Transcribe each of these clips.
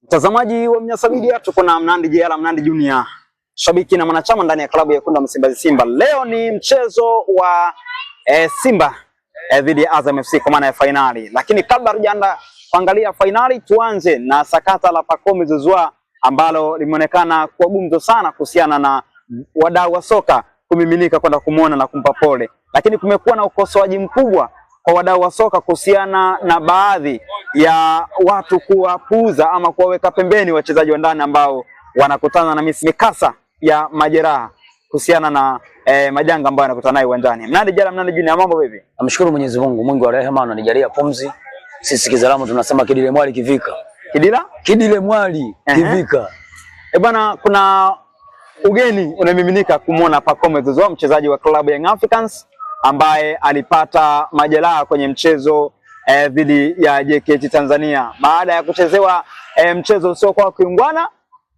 Mtazamaji wa Mnyasa Media, tuko na Mnandi Jela, Mnandi Junior, shabiki na mwanachama ndani ya klabu ya wekundu wa Msimbazi Simba. Leo ni mchezo wa Simba dhidi ya Azam FC kwa maana ya finali. Lakini kabla tujaanza kuangalia finali, tuanze na sakata la Pacome Zouzoua ambalo limeonekana kuwa gumzo sana kuhusiana na wadau wa soka kumiminika kwenda kumuona na kumpa pole. Lakini kumekuwa na ukosoaji mkubwa kwa wadau wa soka kuhusiana na baadhi ya watu kuwapuuza ama kuwaweka pembeni wachezaji wa ndani ambao wanakutana na mikasa ya majeraha kuhusiana na majanga ambayo yanakutana nayo uwanjani. Mnandi Jela, Mnandi Junior, mambo vipi? Namshukuru Mwenyezi Mungu, Mungu wa rehema ananijalia pumzi. Sisi Kizalamu tunasema kidile mwali kivika. Kidile mwali kivika. Bwana, kuna ugeni unamiminika kumuona Pacome Zouzoua, mchezaji wa klabu ya Young Africans ambaye alipata majeraha kwenye mchezo dhidi ya JKT Tanzania baada ya kuchezewa mchezo usio kwa kiungwana,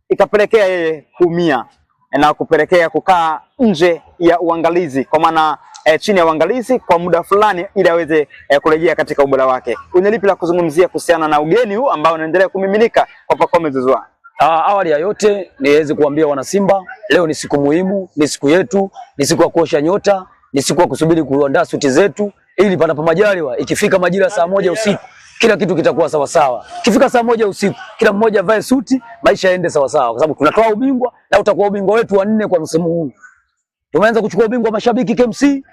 ikapelekea yeye kuumia na kupelekea kukaa nje ya uangalizi, kwa maana chini ya uangalizi kwa muda fulani ili aweze kurejea katika ubora wake. Unalipi la kuzungumzia kuhusiana na ugeni huu ambao unaendelea kumiminika kwa Pacome Zouzoua? Awali ya yote niweze kuambia wana Simba, leo ni siku muhimu, ni siku yetu, ni siku ya kuosha nyota, ni siku ya kusubiri kuandaa suti zetu ili panapo majaliwa ikifika majira saa 1 usiku kila kitu kitakuwa sawa sawa. Ikifika saa 1 usiku kila mmoja avae suti, maisha yaende sawa sawa, kwa sababu tunatoa ubingwa na utakuwa ubingwa wetu wa 4 kwa msimu huu. Tumeanza kuchukua ubingwa mashabiki KMC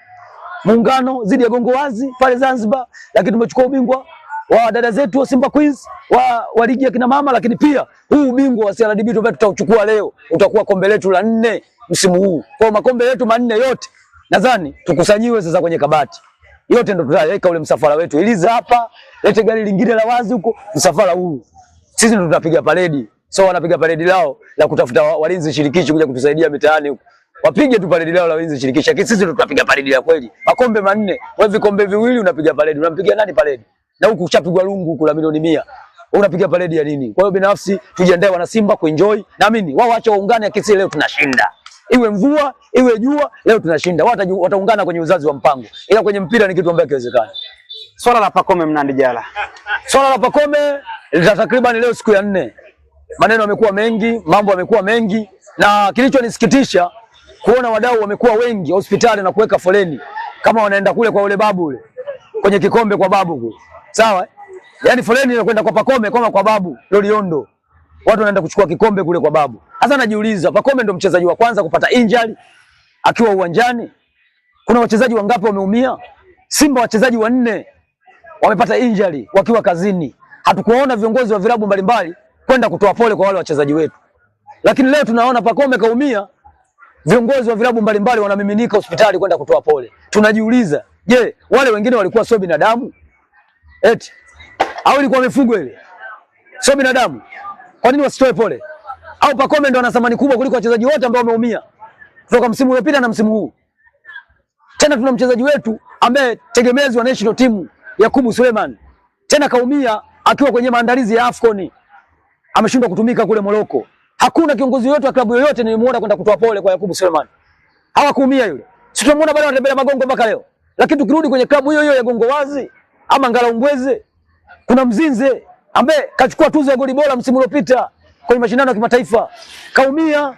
Muungano zidi ya Gongo Wazi pale Zanzibar, lakini tumechukua ubingwa wa dada zetu wa Simba Queens wa ligi ya kina mama, lakini pia huu ubingwa wa CRDB tutachukua leo utakuwa kombe letu la 4 msimu huu. Kwa makombe yetu manne yote nadhani tukusanyiwe sasa kwenye kabati. Yote ndo tutaweka ule msafara wetu. Iliza hapa, lete gari lingine la wazi huko, msafara huu. Sisi ndo tutapiga paredi. So wanapiga paredi lao la kutafuta walinzi shirikishi kuja kutusaidia mitaani huko. Wapige tu paredi lao la walinzi shirikishi. Lakini sisi ndo tutapiga paredi la kweli. Makombe manne, wewe vikombe viwili unapiga paredi. Unampigia nani paredi? Na huku uchapigwa lungu huku la milioni 100. Unapiga paredi ya nini? Kwa hiyo binafsi tujiandae wana Simba kuenjoy. Naamini wao waache waungane, akisi leo tunashinda. Iwe mvua, iwe jua, leo tunashinda. Wataungana kwenye uzazi wa mpango. Ila kwenye mpira ni kitu ambacho kiwezekana. Swala la Pacome, Mnandi Jela. Swala la Pacome takriban leo siku ya 4. Maneno yamekuwa mengi, mambo yamekuwa mengi, na kilichonisikitisha kuona wadau wamekuwa wengi hospitali na kuweka foleni kama wanaenda kule kwa ule babu ule. Kwenye kikombe kwa babu kule. Sawa? Yaani foleni inakwenda kwa Pacome kama kwa babu Loliondo. Watu wanaenda kuchukua kikombe kule kwa babu. Sasa najiuliza, Pacome ndo mchezaji wa kwanza kupata injury akiwa uwanjani? Kuna wachezaji wangapi wameumia? Simba wachezaji 4 wamepata injury wakiwa kazini. Hatukuona viongozi wa vilabu mbalimbali kwenda kutoa pole kwa wale wachezaji wetu. Lakini leo tunaona Pacome kaumia, viongozi wa vilabu mbalimbali wanamiminika hospitali kwenda kutoa pole. Tunajiuliza, je, wale wengine walikuwa sio binadamu? Eti au ilikuwa mifugo ile? Sio binadamu. Kwa nini wasitoe pole? Au Pacome ndo ana thamani kubwa kuliko wachezaji wote ambao wameumia kutoka msimu uliopita na msimu huu? Tena tuna mchezaji wetu ambaye tegemezi wa national team Yakubu Suleiman, tena kaumia akiwa kwenye maandalizi ya AFCON, ameshindwa kutumika kule Morocco. Hakuna kiongozi wote wa klabu yoyote nilimuona kwenda kutoa pole kwa Yakubu Suleiman. Hawakuumia yule. Sisi tunamuona bado anatembea magongo mpaka leo. Lakini tukirudi kwenye klabu hiyo hiyo ya Gongo Wazi ama Ngala Umbweze, kuna Mzinze ambaye kachukua tuzo ya goli bora msimu uliopita kwenye mashindano ya kimataifa, kaumia.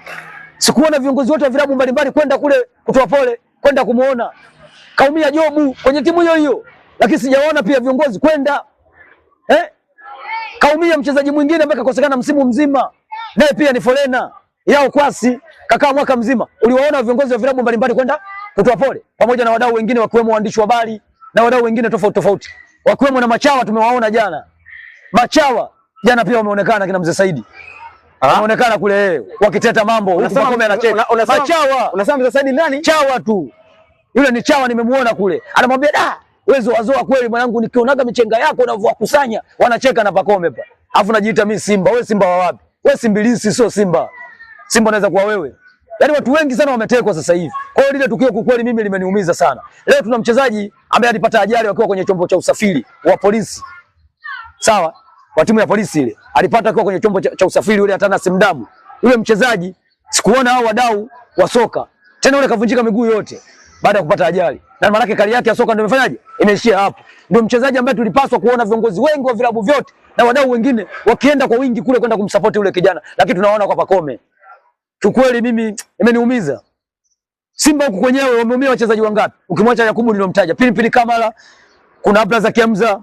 Sikuona viongozi wote wa vilabu mbalimbali kwenda kule kutoa pole, kwenda kumuona. Kaumia Jobu kwenye timu hiyo hiyo, lakini sijaona pia viongozi kwenda. Kaumia mchezaji mwingine ambaye kakosekana msimu mzima, naye pia ni Folena Yao Kwasi, kakaa mwaka mzima. Uliwaona viongozi wa vilabu mbalimbali kwenda kutoa pole pamoja na wadau wengine wakiwemo waandishi wa habari na wadau wengine tofauti tofauti, wakiwemo na Machawa. Tumewaona jana Machawa jana pia wameonekana, kina Mzee Saidi wameonekana kule wakiteta mambo. Pacome anacheka. Machawa unasema Mzee Saidi nani? Chawa tu yule, ni Chawa, nimemuona kule anamwambia da wewe wazoa kweli mwanangu, nikionaga michenga yako unavyokusanya. Wanacheka na Pacome hapa, alafu najiita mimi Simba. Wewe Simba wa wapi? Wewe Simbilisi, sio Simba. Simba anaweza kuwa wewe. Yaani watu wengi sana wametekwa sasa hivi. Kwa hiyo lile tukio kwa kweli mimi limeniumiza sana. Leo tuna mchezaji ambaye alipata ajali wakiwa kwenye chombo cha usafiri wa polisi. Sawa? Wa timu ya polisi ile. Alipata akiwa kwenye chombo cha usafiri yule Atana Mdamu. Yule mchezaji sikuona hao wadau wa soka. Tena yule kavunjika miguu yote. baada ya kupata ajali. Na maana yake kari yake ya soka ndio imefanyaje? Imeishia hapo. Ndio mchezaji ambaye tulipaswa kuona viongozi wengi wa vilabu vyote na wadau wengine wakienda kwa wingi kule kwenda kumsupport yule kijana, lakini tunaona kwa Pacome. Kiukweli mimi imeniumiza. Simba huku kwenyewe wameumia wachezaji wangapi? Ukimwacha Yakubu nilomtaja, Pilipili Kamara, kuna Abdulrazak Hamza,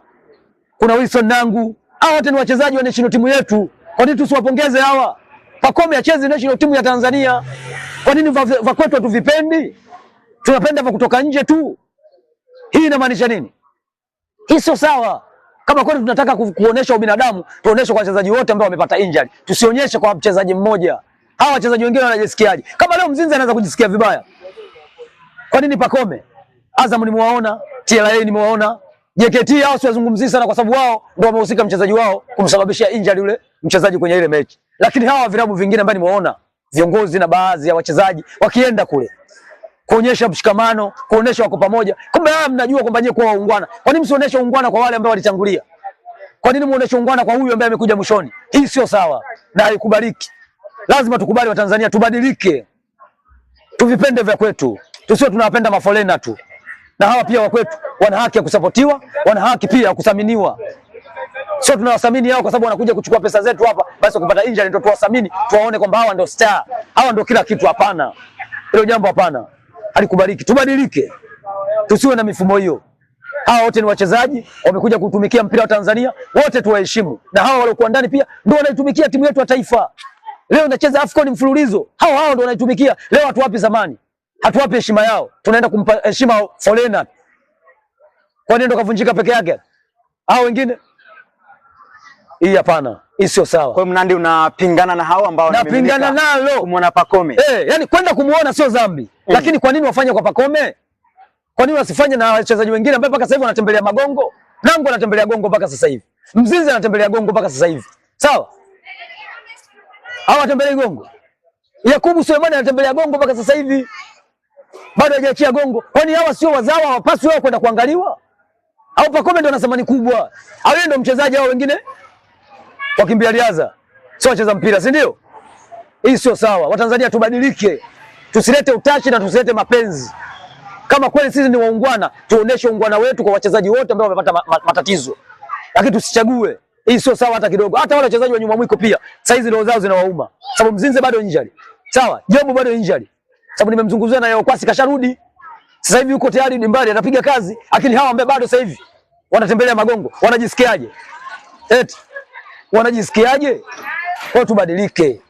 kuna Wilson Nangu. Hao wote ni wachezaji wa national timu yetu. Kwa nini tusiwapongeze hawa? Pacome acheze national timu ya Tanzania. Kwa nini va kwetu hatuvipendi? Tunapenda va kutoka nje tu. Hii inamaanisha nini? Hii sio sawa. Kama kweli tunataka kuonesha ubinadamu, tuoneshe kwa wachezaji wote ambao wamepata injury. Tusionyeshe kwa mchezaji mmoja. Hawa wachezaji wengine wanajisikiaje? Kama leo Mzinzi anaweza kujisikia vibaya, kwa nini Pacome? Azam nimewaona, TLA nimewaona, JKT hao siwazungumzii sana kwa sababu wao ndio wamehusika mchezaji wao kumsababishia injury yule mchezaji kwenye ile mechi. Lakini hawa vilabu vingine ambao nimewaona viongozi na baadhi ya wachezaji wakienda kule kuonyesha mshikamano, kuonesha wako pamoja. Kumbe haya mnajua kwamba nyie kwa waungwana. Kwa nini msionyeshe uungwana kwa wale ambao walitangulia? Kwa nini muoneshe uungwana kwa huyu ambaye amekuja mwishoni? Hii sio sawa na haikubaliki. Lazima tukubali Watanzania tubadilike. Tuvipende vya kwetu. Tusiwe tunawapenda mafolena tu. Na hawa pia wa kwetu wana haki ya kusapotiwa, wana haki pia ya kuthaminiwa. Sio tunawathamini hao kwa sababu wanakuja kuchukua pesa zetu hapa, basi kupata injury ndio tuwathamini, tuwaone kwamba hawa ndio star. Hawa ndio kila kitu. Hapana. Hilo jambo hapana. Halikubaliki. Tubadilike. Tusiwe na mifumo hiyo. Hawa wote ni wachezaji, wamekuja kutumikia mpira wa Tanzania, wote tuwaheshimu. Na hawa waliokuwa ndani pia ndio wanaitumikia timu yetu ya taifa. Leo inacheza AFCON mfululizo. Hao ndio wanaitumikia. Leo hatuwapi zamani. Hatuwapi heshima yao. Tunaenda kumpa heshima Folena. Kwa nini ndo kavunjika peke yake? Hao wengine? Hii hapana. Hii sio sawa. Kwa hiyo Mnandi unapingana na hao ambao napingana nalo kumuona Pacome. Yani kwenda kumuona sio dhambi. Lakini kwa nini wafanye kwa Pacome? Kwa nini wasifanye na wachezaji wengine ambao mpaka sasa hivi wanatembelea magongo? Nangu anatembelea gongo mpaka sasa hivi. Mzinzi anatembelea gongo mpaka sasa hivi. Sawa? Hawa watembelea gongo. Yakubu Sulemani anatembelea gongo mpaka sasa hivi. Bado hajaachia gongo. Kwani hawa sio wazawa, hawapaswi wao kwenda kuangaliwa? Au Pacome ndio ana thamani kubwa? Au yeye ndio mchezaji, hao wengine wakimbia riadha, sio wacheza mpira, si ndio? Hii sio sawa. Watanzania tubadilike. Tusilete utachi na tusilete mapenzi. Kama kweli sisi ni waungwana, tuoneshe uungwana wetu kwa wachezaji wote ambao wamepata matatizo. Lakini tusichague. Hii sio sawa hata kidogo. Hata wale wachezaji wa nyuma mwiko pia, saizi roho zao zinawauma. Sababu Mzinze bado injury. Sawa? Jobu bado injury. Sababu nimemzunguzia na yeye Kwasi kasharudi. Sasa hivi yuko tayari dimbari anapiga kazi, lakini hawa ambao bado sasa hivi wanatembelea magongo, wanajisikiaje? Wanajisikiaje? Kwa tubadilike.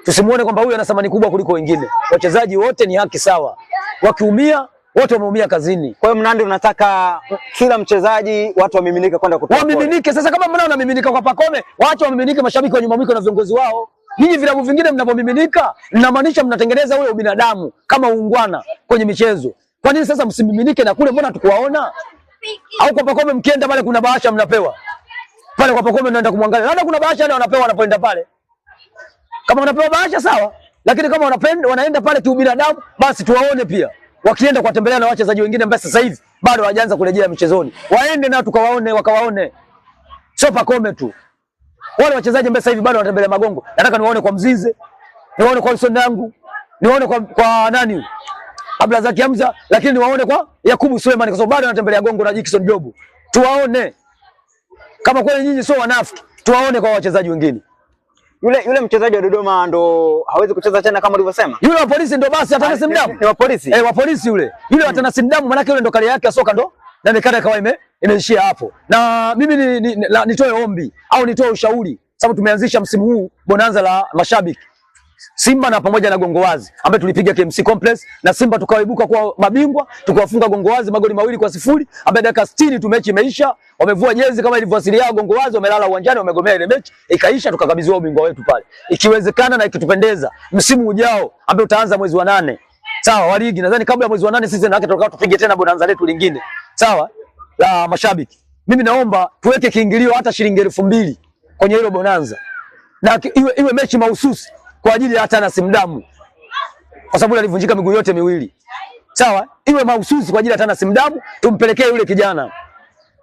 Tusimuone kwamba huyu ana thamani kubwa kuliko wengine. Wachezaji wote ni haki sawa. Wakiumia, wote wameumia kazini. Kwa hiyo Mnandi unataka kila mchezaji watu wamiminike kwenda kutoa. Wamiminike. Sasa kama mnao wanamiminika kwa Pacome, waache wamiminike mashabiki wa nyuma mwiko na viongozi wao. Ninyi vilabu vingine mnapomiminika, mnamaanisha mnatengeneza ule ubinadamu kama uungwana kwenye michezo. Kwa nini sasa msimiminike na kule mbona tukuwaona? Au kwa Pacome mkienda pale kuna bahasha mnapewa? Pale kwa Pacome mnaenda kumwangalia. Labda kuna bahasha ndio wanapewa wanapoenda pale. Kama wanapewa bahasha sawa, lakini kama wanaenda pale kiubinadamu, basi tuwaone pia. Wakienda kuwatembelea na wachezaji wengine ambao sasa hivi bado hawajaanza kurejea michezoni. Waende na tukawaone, wakawaone. Sio Pacome tu. Wale wachezaji ambao sasa hivi bado wanatembelea magongo, nataka niwaone kwa Mzinze, niwaone kwa Wilson Nangu, niwaone kwa nani? Abdulrazak Hamza, lakini niwaone kwa Yakubu Sulemani kwa sababu bado anatembelea gongo na Dickson Jobu. Tuwaone. Kama kweli nyinyi sio wanafiki, tuwaone kwa wachezaji wengine. Yule mchezaji wa Dodoma ndo hawezi kucheza tena kama ulivyosema. Yule wa Polisi ndo basi atana simdamu. Ni wa Polisi. Wa Polisi yule. Yule atana simdamu maana yule ndo kale yake ya soka ndo na mikada ikawa imeishia hapo. Na mimi nitoe ombi au nitoe ushauri sababu tumeanzisha msimu huu bonanza la mashabiki. Simba na pamoja na Gongo Wazi ambaye tulipiga KMC Complex na Simba tukawaibuka kwa mabingwa, tukawafunga Gongo Wazi magoli 2-0 ambaye dakika 60 tu mechi imeisha, wamevua jezi kama ilivyowasilia Gongo Wazi, wamelala uwanjani, wamegomea ile mechi, ikaisha tukakabidhiwa ubingwa wetu pale. Ikiwezekana na ikitupendeza msimu ujao ambaye utaanza mwezi wa 8. Sawa, wa ligi nadhani kabla ya mwezi wa 8 sisi na tukao tupige tena bonanza letu lingine. Sawa? La mashabiki. Mimi naomba tuweke kiingilio hata shilingi 2000 kwenye hilo bonanza. Na iwe mechi mahususi kwa ajili ya hata simdamu. Kwa sababu alivunjika miguu yote miwili. Sawa? Iwe mahususi kwa ajili ya hata simdamu, tumpelekee yule kijana.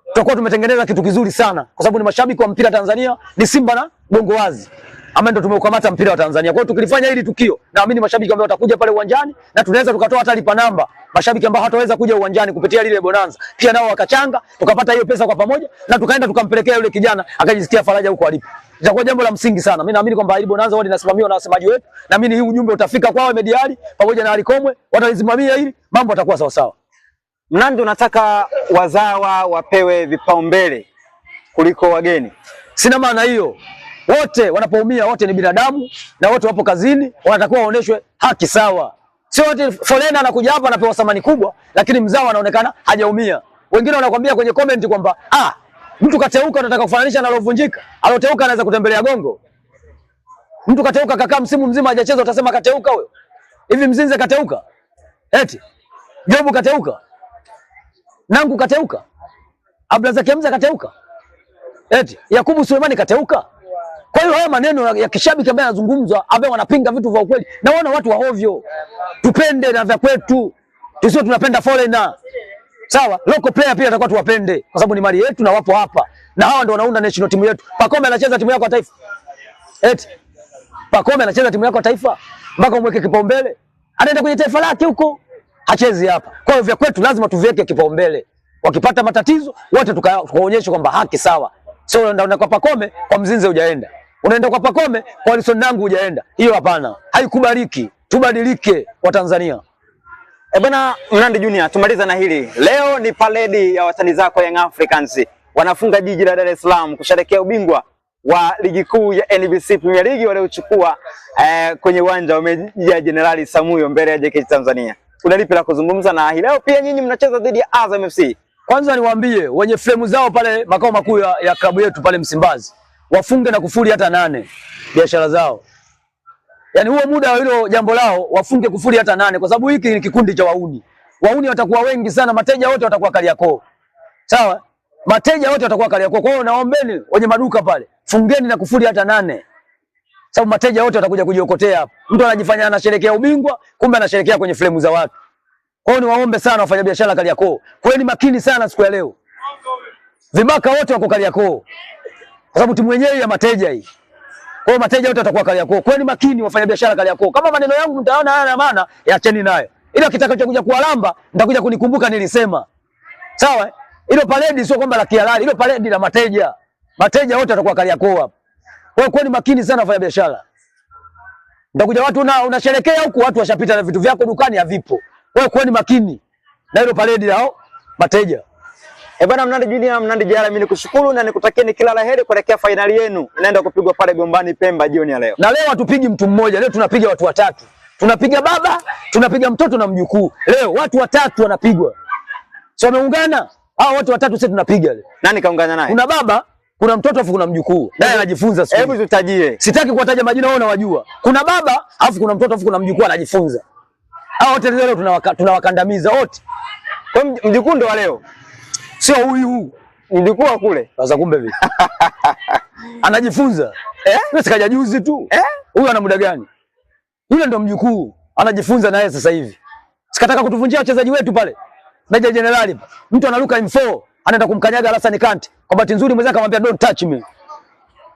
Tutakuwa tumetengeneza kitu kizuri sana kwa sababu ni mashabiki wa mpira Tanzania, ni Simba na Gongo Wazi. Ama ndio tumeukamata mpira wa Tanzania. Kwa hiyo tukilifanya hili tukio, naamini mashabiki ambao watakuja pale uwanjani na tunaweza tukatoa hata lipa namba mashabiki ambao hataweza kuja uwanjani kupitia lile bonanza pia nao wakachanga, tukapata hiyo pesa kwa pamoja na tukaenda tukampelekea yule kijana akajisikia faraja huko alipo. Itakuwa jambo la msingi sana. Mimi naamini kwamba hili bonanza wote linasimamiwa na wasemaji wetu. Naamini hii ujumbe utafika kwao Mediali pamoja na Alikomwe, watalisimamia hili, mambo yatakuwa sawa sawa. Mnandi, unataka wazawa wapewe vipaumbele kuliko wageni? Sina maana hiyo. Wote wanapoumia wote ni binadamu na wote wapo kazini, wanatakiwa waoneshwe haki sawa. Sio wote folena anakuja hapa anapewa thamani kubwa lakini mzawa anaonekana hajaumia. Wengine wanakuambia kwenye comment kwamba mtu kateuka anataka kufananisha na alovunjika. Aloteuka anaweza kutembelea gongo. Mtu kateuka kakaa msimu mzima hajacheza utasema kateuka huyo. Hivi Mzinze kateuka? Eti Jobu kateuka? Nangu kateuka? Abdulazak Hamza kateuka? Eti Yakubu Sulemani kateuka? Kwa hiyo haya maneno ya kishabiki ambaye yanazungumzwa ambaye wanapinga vitu vya ukweli na wana watu wa hovyo. Tupende na vya kwetu. Tusio tunapenda foreigner. Sawa, local player pia atakuwa tuwapende kwa sababu ni mali yetu na wapo hapa. Na hawa ndio wanaunda national team yetu. Pacome anacheza timu yako ya taifa. Eti Pacome anacheza timu yako ya taifa mpaka umweke kipaumbele. Anaenda kwenye taifa lake huko. Hachezi hapa. Kwa hiyo vya kwetu lazima tuviweke kipaumbele. Wakipata matatizo wote tukaonyesha kwamba haki sawa. Sio unaenda kwa Pacome kwa Mzinze hujaenda. Unaenda kwa Pacome kwa Alisson Nangu hujaenda. Hiyo hapana. Haikubaliki. Tubadilike wa Tanzania. Bwana Mnandi Junior, tumaliza na hili. Leo ni paredi ya watani zako Young Africans. Wanafunga jiji la Dar es Salaam kusherehekea ubingwa wa ligi kuu ya NBC Premier League waliochukua kwenye uwanja wa Meja Jenerali Samuyo mbele ya JKT Tanzania. Kuna lipi la kuzungumza na hii leo pia nyinyi mnacheza dhidi ya Azam FC? Kwanza niwaambie wenye fremu zao pale makao makuu ya klabu yetu pale Msimbazi wafunge na kufuli hata 8 biashara zao. Yaani huo muda wa hilo jambo lao wafunge kufuli hata 8 kwa sababu hiki ni kikundi cha wauni. Wauni watakuwa wengi sana, mateja wote watakuwa Kariakoo. Sawa? Mateja wote watakuwa Kariakoo. Kwa hiyo naombeni wenye maduka pale, fungeni na kufuli hata 8. Sababu mateja wote watakuja kujiokotea hapo. Mtu anajifanya anasherehekea ubingwa, kumbe anasherehekea kwenye fremu za watu. Kwa hiyo niwaombe sana wafanya biashara Kariakoo. Kweni makini sana siku ya leo. Vibaka wote wako Kariakoo. Kwa sababu timu yenyewe ya mateja hii. Kwa hiyo mateja wote watakuwa Kariakoo. Kweni makini wafanya biashara Kariakoo. Kama maneno yangu mtaona haya maana, yaacheni nayo. Ila kitakachokuja kuwalamba, nitakuja kunikumbuka nilisema. Sawa? Hilo paredi sio kwamba la kihalali, hilo paredi la mateja. Mateja wote watakuwa Kariakoo hapa. Kwa hiyo kweni makini sana wafanya biashara. Nitakuja watu unasherekea huku watu washapita na vitu vyako dukani havipo. Kwa hiyo kweni makini na hilo paredi lao mateja. Bwana Mnandi Junior, Mnandi Jara, mimi nikushukuru na nikutakieni kila la heri kuelekea finali yenu. Inaenda kupigwa pale Gombani Pemba jioni ya leo. Na leo hatupigi mtu mmoja, leo tunapiga watu watatu. Tunapiga baba, tunapiga mtoto na mjukuu. Leo watu watatu wanapigwa. Sio wameungana? Hao watu watatu sisi tunapiga leo. Nani kaungana naye? Kuna baba, kuna mtoto afu kuna mjukuu. Naye anajifunza sio. Hebu tutajie. Sitaki kuwataja majina wao unawajua. Kuna baba, afu kuna mtoto afu kuna mjukuu anajifunza. Hao wote leo tunawakandamiza wote. Kwa mjukuu ndo wa leo. Sio huyu. Mjukuu wa kule. Sasa kumbe vipi? Anajifunza. Wewe sikaja juzi tu. Huyu ana muda gani? Yule ndo mjukuu. Anajifunza naye sasa hivi. Sikataka kutuvunjia wachezaji wetu pale. Meja Jenerali. Mtu anaruka M4, anaenda kumkanyaga Alassane Kante. Kwa bahati nzuri mwenzake akamwambia don't touch me.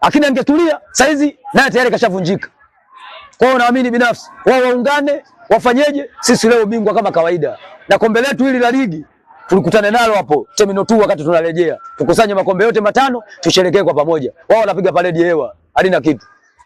Lakini angetulia, saizi naye tayari kashavunjika. Kwa hiyo naamini binafsi, wao waungane, wafanyeje? Sisi leo bingwa kama kawaida. Na kombe letu hili la ligi tulikutane nalo hapo Terminal 2 wakati tunarejea. Tukusanye makombe yote 5, tusherekee kwa pamoja. Wao wanapiga paredi hewa, halina kitu.